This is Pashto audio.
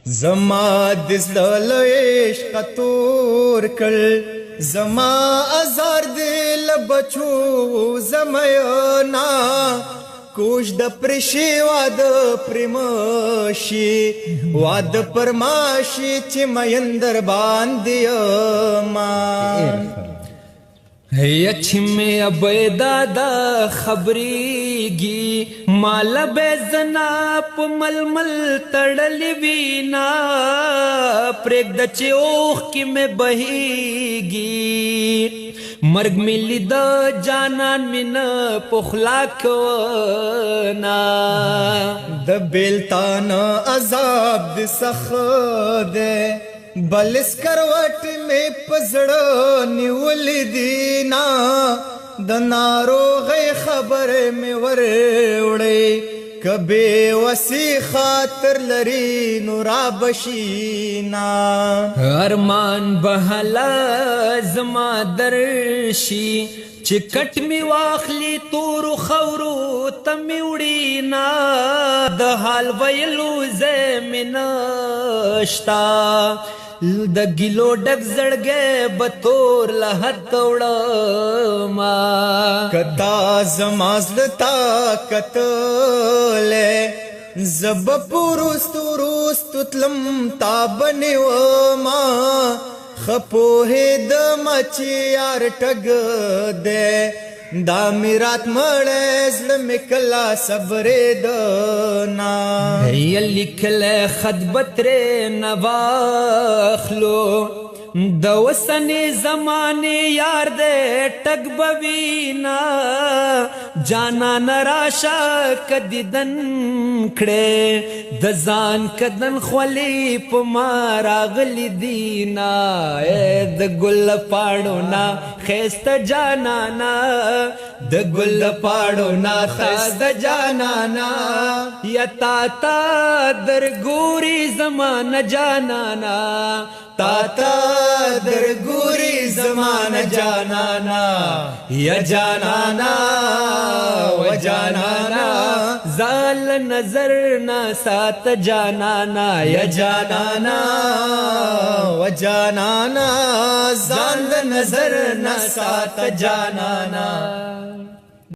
زما دزل عشق تور کل زما ازار دل بچو زمینا کوش د پرشي واد پرمشي واد پرماشي چې مېندر باندې ما هي چې مې ابدا دا خبريږي مال به زنا په ململ تړلې وینا پرېږ د چې اوښ کې مې بهيږي مرګ مې لید جانان مې نه پخلا کونا د بیلتان عذاب د سخت ده بلس کروٹ میں پزڑ نیول دینا د ناروغی خبر میں وروڑے کبھی وسی خاطر لری نورا بشینا ارمان بہلا زما درشی چکٹ می واخلی تور خورو تمی وڑینا د حال ویلو زمینشتا د گلو ډک زړګې بتور لحد وړما کدا زمازلتا کتلې زب پورست تلم تابنی وما خپوه د مچ یار ټګ دے دا میرات مړې زړه مکلا صبر دنا هي لیکل خط بتر نواخلو د وسنې زمانه یار دې ټګ بوینا جانا نراشا کدیدن کړه د ځان کدن خولي په مارا غلی دینا د ګل پاړو نا خيست جانانا د ګل پاړو نا خيست جانانا یتا تا در ګوري زمانه جانانا تاتا در گوری زمان جانانا یا جانانا و جانانا زال نظر نا سات جانانا یا جانانا و جانانا زال نظر نا سات جانانا